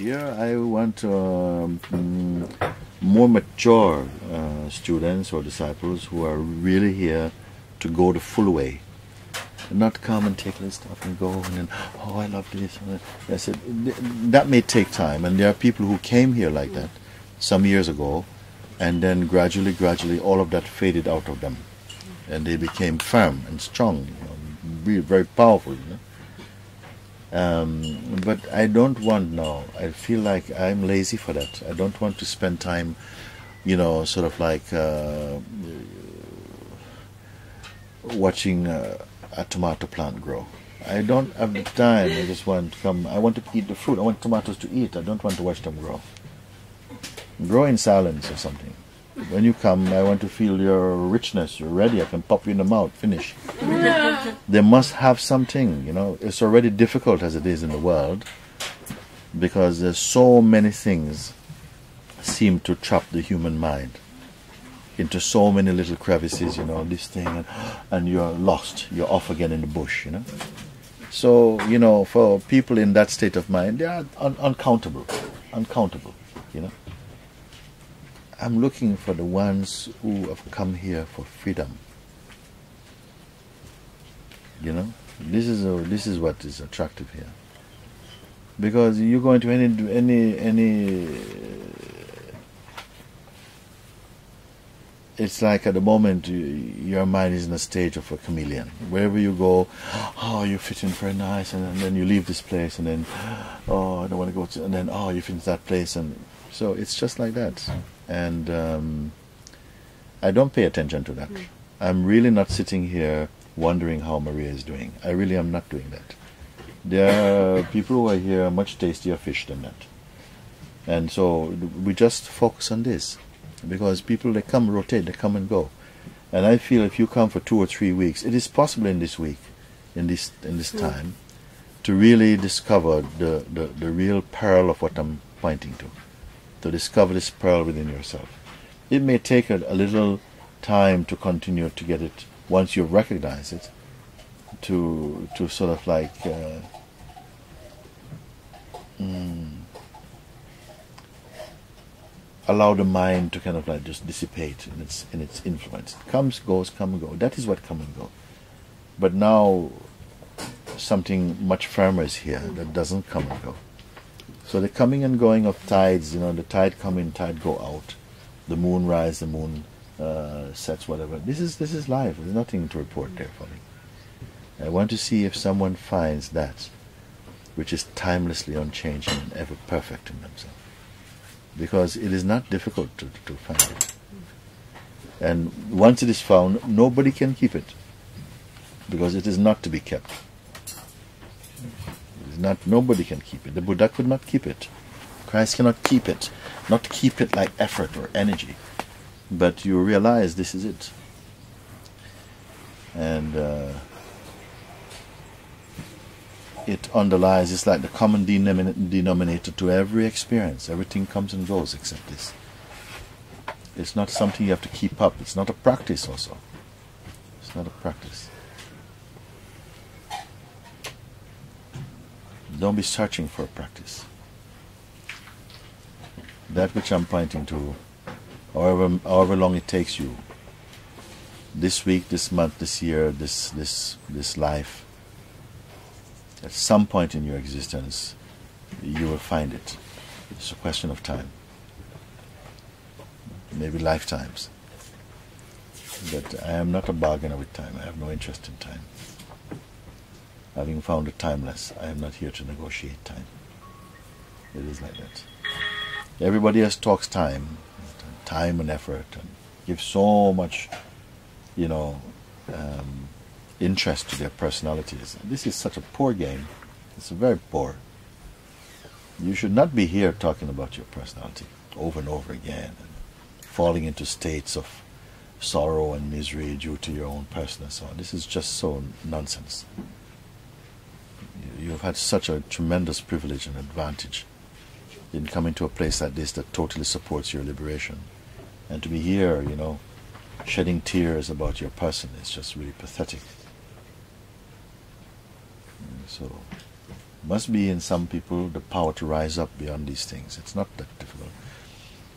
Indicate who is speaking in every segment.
Speaker 1: Here I want more mature students or disciples who are really here to go the full way. Not come and take this stuff and go and then, oh, I love this. I said, that may take time. And there are people who came here like that some years ago, and then gradually, all of that faded out of them. And they became firm and strong, really very powerful. But I don't want now, I feel like I'm lazy for that. I don't want to spend time, sort of like watching a tomato plant grow. I don't have the time. I just want to come. I want to eat the fruit. I want tomatoes to eat. I don't want to watch them grow. Grow in silence or something. When you come, I want to feel your richness. You're ready. I can pop you in the mouth. Finish. They must have something. It's already difficult as it is in the world because there's so many things seem to trap the human mind into so many little crevices, this thing, and you're lost. You're off again in the bush, So, for people in that state of mind, they are uncountable, I'm looking for the ones who have come here for freedom. This is what is attractive here. Because you go into any it's like at the moment your mind is in a stage of a chameleon. Wherever you go, oh, you fit in very nice, and then you leave this place, and then, oh, I don't want to go to, and then, oh, you fit in that place, and so it's just like that. And I don't pay attention to that. I'm really not sitting here wondering how Maria is doing. I really am not doing that. There are people who are here much tastier fish than that. And so we just focus on this. Because people, they come, rotate, they come and go. And I feel if you come for 2 or 3 weeks, it is possible in this week, in this time, to really discover the real pearl of what I'm pointing to discover this pearl within yourself. It may take a little time to continue to get it, once you recognize it, to sort of like allow the mind to kind of like just dissipate in its influence. Comes, goes, come and go. That is what come and go. But now something much firmer is here that doesn't come and go. So the coming and going of tides, the tide come in, tide go out. The moon rises, the moon sets, whatever. This is life. There's nothing to report there for me. I want to see if someone finds that which is timelessly unchanging and ever perfect in themselves. Because it is not difficult to find it. And once it is found, nobody can keep it. Because it is not to be kept. It is not, nobody can keep it. The Buddha could not keep it. Christ cannot keep it. Not keep it like effort or energy. But you realize this is it. And it underlies, it's like the common denominator to every experience. Everything comes and goes except this. It's not something you have to keep up. It's not a practice also. It's not a practice. Don't be searching for a practice. That which I'm pointing to, however long it takes you, this week, this month, this year, this life, at some point in your existence, you will find it. It's a question of time. Maybe lifetimes. But I am not a bargainer with time. I have no interest in time. Having found it timeless, I am not here to negotiate time. It is like that. Everybody else talks time and effort, and gives so much, interest to their personalities. This is such a poor game. It's very poor. You should not be here talking about your personality over and over again, and falling into states of sorrow and misery due to your own person and so on. This is just so nonsense. You've had such a tremendous privilege and advantage in coming to a place like this that totally supports your liberation. And to be here, shedding tears about your person is just really pathetic. So Must be in some people the power to rise up beyond these things. It's not that difficult.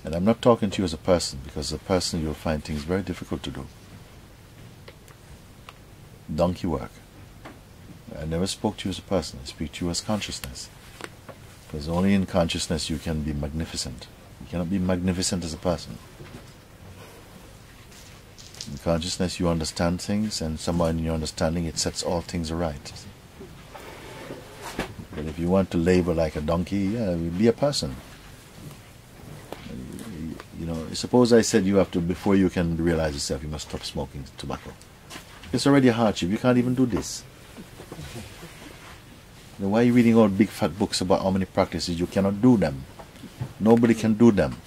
Speaker 1: And I'm not talking to you as a person, because as a person you'll find things very difficult to do. Donkey work. I never spoke to you as a person. I speak to you as consciousness. Because only in consciousness you can be magnificent. You cannot be magnificent as a person. In consciousness you understand things, and somehow in your understanding it sets all things right. But if you want to labor like a donkey, yeah, be a person. You know, suppose I said you have to, before you can realize yourself, you must stop smoking tobacco. It's already a hardship. You can't even do this. Then why are you reading all big fat books about how many practices? You cannot do them. Nobody can do them.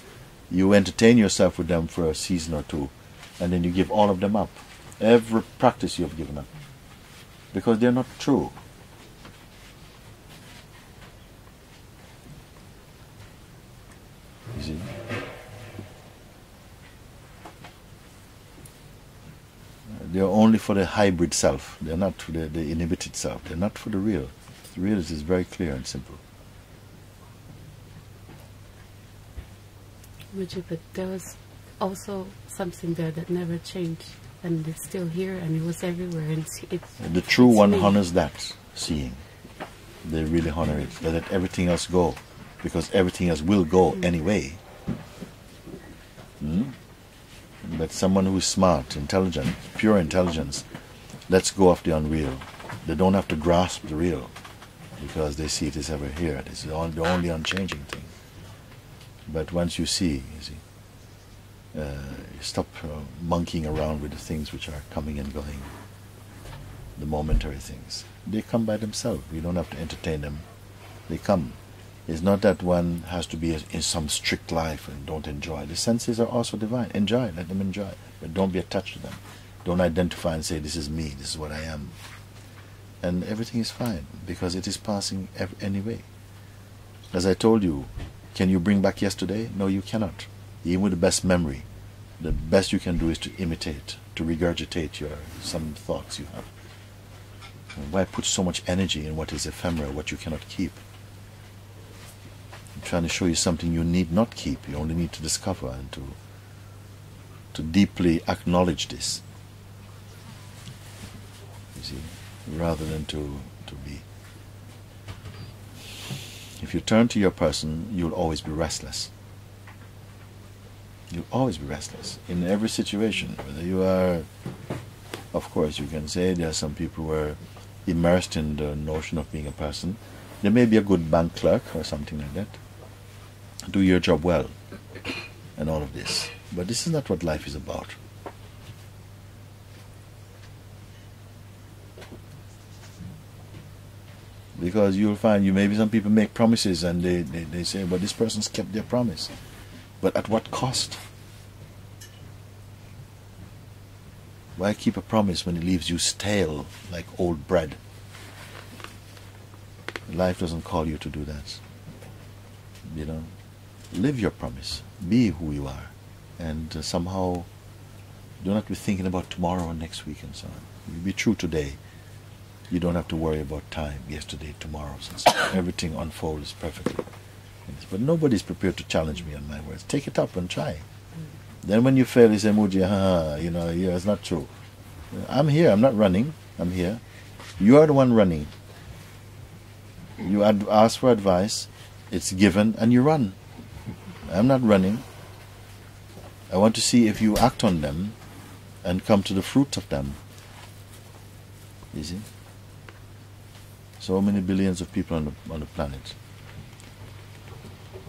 Speaker 1: You entertain yourself with them for a season or two, and then you give all of them up. Every practice you have given up. Because they're not true. You see? They're only for the hybrid self. They're not for the inhibited self. They're not for the real. The real is very clear and simple.
Speaker 2: But there was also something there that never changed, and it's still here, and it was everywhere. And
Speaker 1: the true one honors that seeing. They really honor it. They let everything else go, because everything else will go anyway. But someone who is smart, intelligent, pure intelligence, lets go of the unreal. They don't have to grasp the real, because they see it is ever here. This is the only unchanging thing. But once you see, you stop monkeying around with the things which are coming and going, the momentary things. They come by themselves. You don't have to entertain them. They come. It's not that one has to be in some strict life and don't enjoy. The senses are also divine. Enjoy, let them enjoy. But don't be attached to them. Don't identify and say, this is me, this is what I am. And everything is fine, because it is passing anyway. As I told you, can you bring back yesterday? No, you cannot. Even with the best memory, the best you can do is to imitate, to regurgitate some thoughts you have. Why put so much energy in what is ephemeral, what you cannot keep? I'm trying to show you something you need not keep. You only need to discover and to deeply acknowledge this. You see, rather than to be. If you turn to your person, you'll always be restless. You'll always be restless in every situation. Whether you are, of course, you can say there are some people who are immersed in the notion of being a person. There may be a good bank clerk or something like that. Do your job well and all of this. But this is not what life is about. Because you'll find maybe some people make promises and they say, but this person's kept their promise. But at what cost? Why keep a promise when it leaves you stale like old bread? Life doesn't call you to do that. You know, live your promise. Be who you are. And somehow, you don't have to be thinking about tomorrow or next week and so on. You be true today. You don't have to worry about time, yesterday, tomorrow, since everything unfolds perfectly. But nobody's prepared to challenge me on my words. Take it up and try. Then when you fail, you say, Mooji, yeah, it's not true. I'm here, I'm not running, I'm here. You are the one running. You ask for advice, it's given, and you run. I'm not running. I want to see if you act on them and come to the fruit of them. You see? So many billions of people on the planet.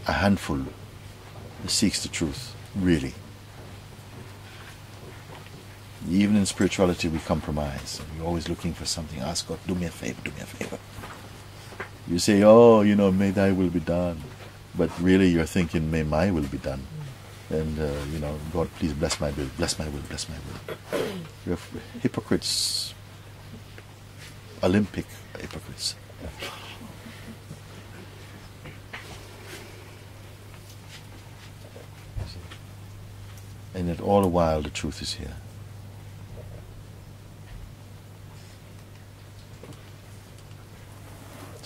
Speaker 1: A handful seeks the truth, really. Even in spirituality we compromise. We're always looking for something. Ask God, do me a favor, do me a favor. You say, oh, may thy will be done. But really you're thinking, may my will be done. And, God, please bless my will, bless my will, bless my will. You're hypocrites. Olympic hypocrites. And yet all the while the truth is here.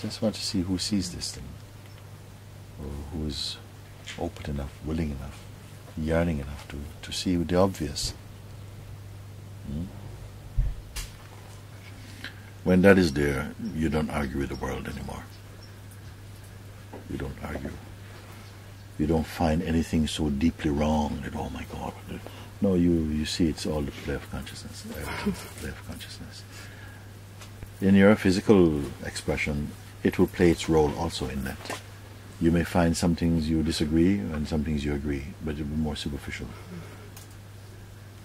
Speaker 1: Just want to see who sees this thing, or who is open enough, willing enough, yearning enough to see the obvious. When that is there, you don't argue with the world anymore. You don't argue. You don't find anything so deeply wrong that, oh my God. No, you see it's all the play of consciousness. Everything's the play of consciousness. In your physical expression, it will play its role also in that. You may find some things you disagree and some things you agree, but it will be more superficial.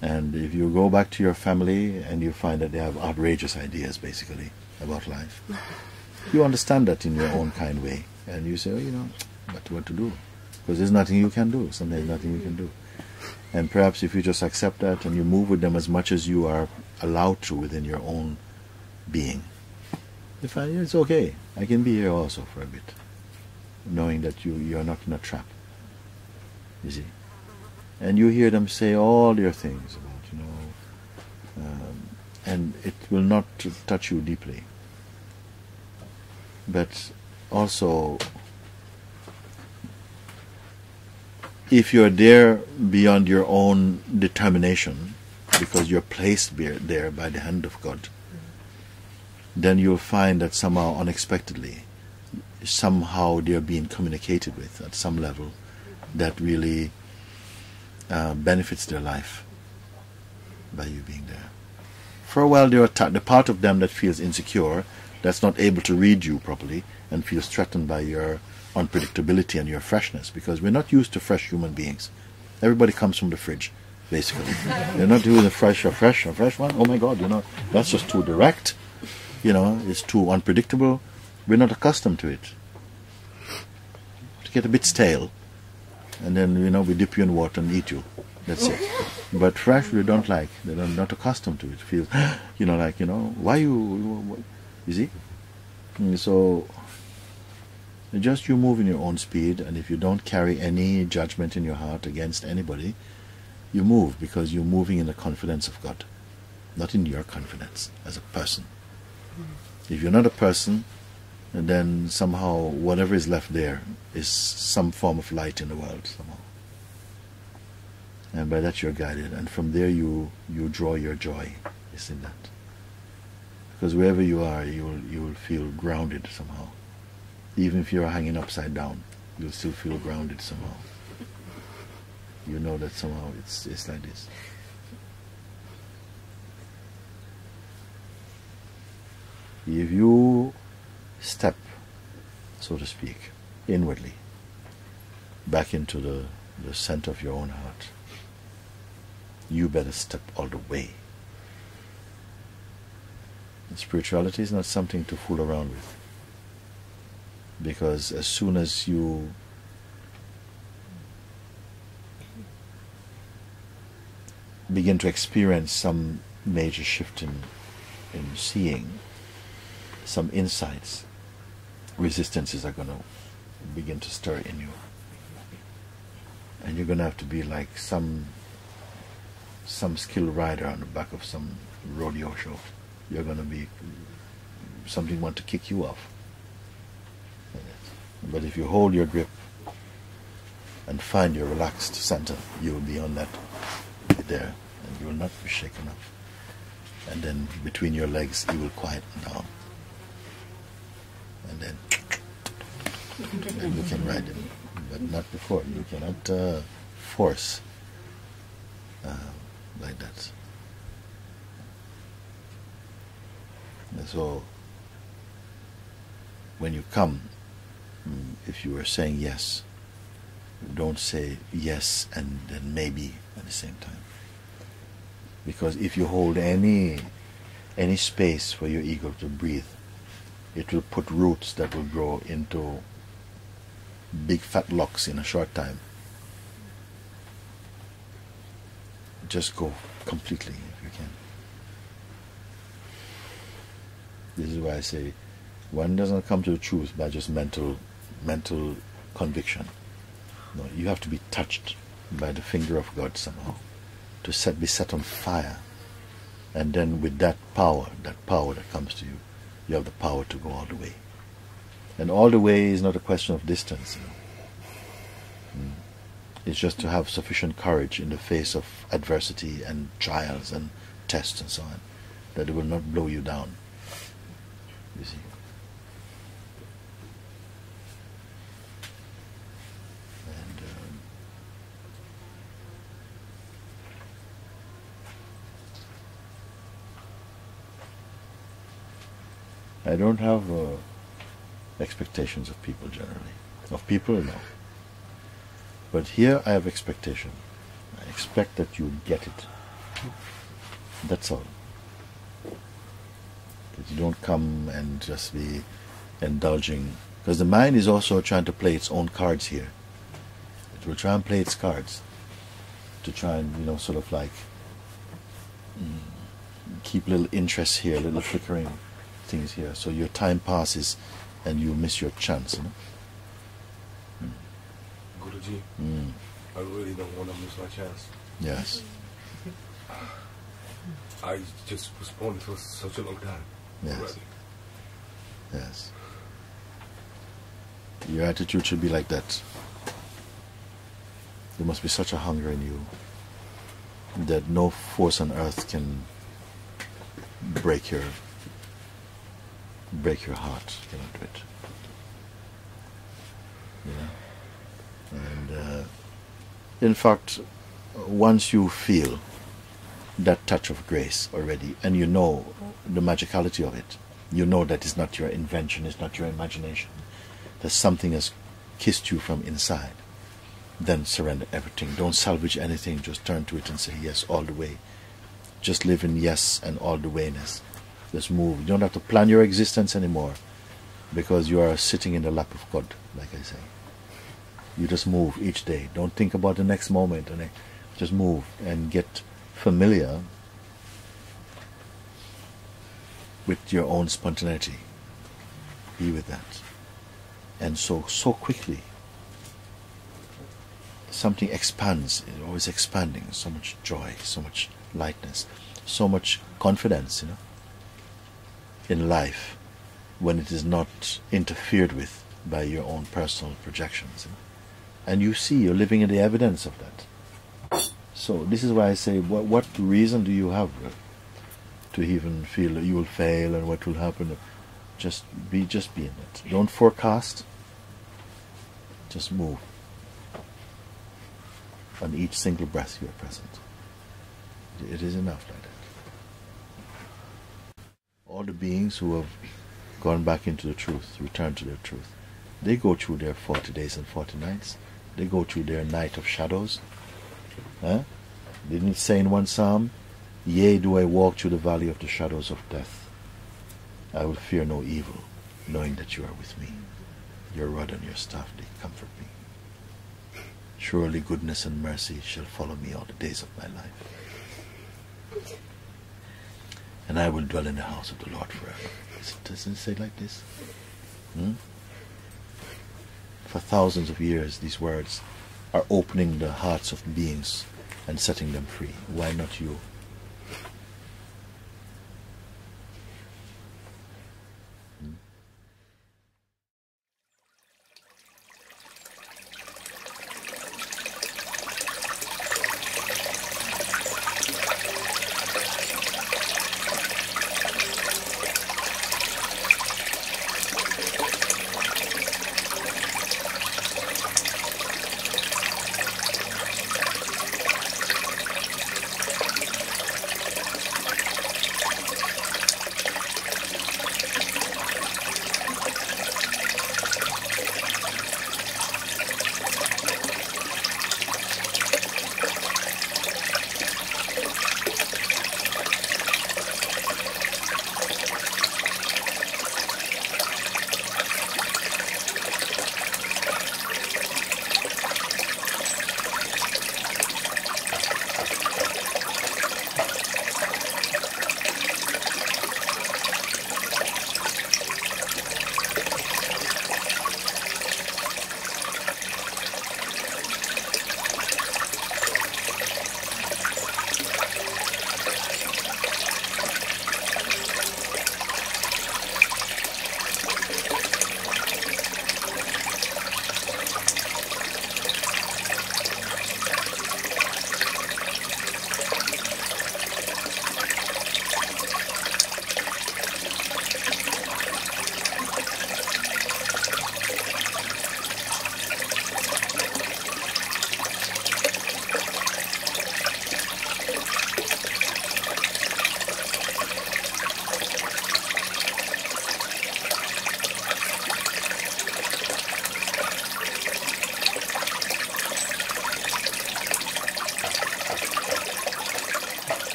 Speaker 1: And if you go back to your family and you find that they have outrageous ideas, basically, about life, you understand that in your own kind way. And you say, oh, what to do? Because there's nothing you can do. Sometimes nothing you can do. And perhaps if you just accept that and you move with them as much as you are allowed to within your own being, you find it's okay. I can be here also for a bit, knowing that you're not in a trap. You see? And you hear them say all their things about, and it will not touch you deeply. But also, if you're there beyond your own determination, because you're placed there by the hand of God, then you'll find that somehow unexpectedly, somehow they're being communicated with at some level that really benefits their life by you being there. For a while, the part of them that feels insecure, that's not able to read you properly, and feels threatened by your unpredictability and your freshness, because we're not used to fresh human beings. Everybody comes from the fridge, basically. They're not doing the fresh one. Oh my God, that's just too direct. It's too unpredictable. We're not accustomed to it. To get a bit stale, and then we dip you in water and eat you. That's it. But fresh we don't like. They're not accustomed to it. Feels, why you see? So just you move in your own speed, and if you don't carry any judgment in your heart against anybody, you move because you're moving in the confidence of God, not in your confidence as a person. If you're not a person, and then somehow whatever is left there is some form of light in the world somehow. And by that you're guided, and from there you draw your joy, is in that. Because wherever you are, you will feel grounded somehow. Even if you're hanging upside down, you'll still feel grounded somehow. You know that somehow it's like this. If you step, so to speak, inwardly, back into the center of your own heart, you better step all the way. And spirituality is not something to fool around with. Because as soon as you begin to experience some major shift in seeing, some insights, resistances are going to begin to stir in you. And you're going to have to be like some skilled rider on the back of some rodeo show. You're going to be something want to kick you off. But if you hold your grip and find your relaxed center, you will be on that there, and you will not be shaken up. And then between your legs, you will quieten down. And then you can ride it, but not before. You cannot force like that. And so when you come, if you are saying yes, don't say yes and then maybe at the same time. Because if you hold any space for your ego to breathe, it will put roots that will grow into big fat locks in a short time. Just go completely if you can. This is why I say one doesn't come to the truth by just mental conviction. No, you have to be touched by the finger of God somehow, to be set on fire, and then with that power that comes to you, you have the power to go all the way. And all the way is not a question of distance. It's just to have sufficient courage in the face of adversity and trials and tests and so on, that it will not blow you down. You see. And I don't have expectations of people generally. Of people, no. But here I have expectation. I expect that you get it. That's all. That you don't come and just be indulging. Because the mind is also trying to play its own cards here. It will try and play its cards. To try and, sort of like keep little interest here, little flickering things here. So your time passes and you miss your chance,
Speaker 3: Guruji, I really don't want to miss my chance.
Speaker 1: Yes.
Speaker 3: I just postponed it for such a long time.
Speaker 1: Yes.
Speaker 3: Already.
Speaker 1: Yes. Your attitude should be like that. There must be such a hunger in you that no force on earth can break your heart. You know, to it. And in fact, once you feel that touch of grace already, and you know the magicality of it, you know that it's not your invention, it's not your imagination, that something has kissed you from inside, then surrender everything. Don't salvage anything, just turn to it and say yes all the way. Just live in yes and all the wayness. Just move. You don't have to plan your existence anymore, because you are sitting in the lap of God, like I say. You just move each day. Don't think about the next moment. Just move and get familiar with your own spontaneity. Be with that. And so quickly, something expands. It's always expanding. So much joy, so much lightness, so much confidence, in life, when it is not interfered with by your own personal projections. And you see, you're living in the evidence of that. So this is why I say, what reason do you have to even feel that you will fail and what will happen? Just be in it. Don't forecast. Just move. On each single breath you are present. It is enough like that. All the beings who have gone back into the truth, returned to their truth, they go through their 40 days and 40 nights. They go through their night of shadows. Didn't it say in one psalm, yea, do I walk through the valley of the shadows of death, I will fear no evil, knowing that you are with me. Your rod and your staff, they comfort me. Surely goodness and mercy shall follow me all the days of my life. And I will dwell in the house of the Lord forever. Doesn't it say like this? For thousands of years, these words are opening the hearts of beings and setting them free. Why not you?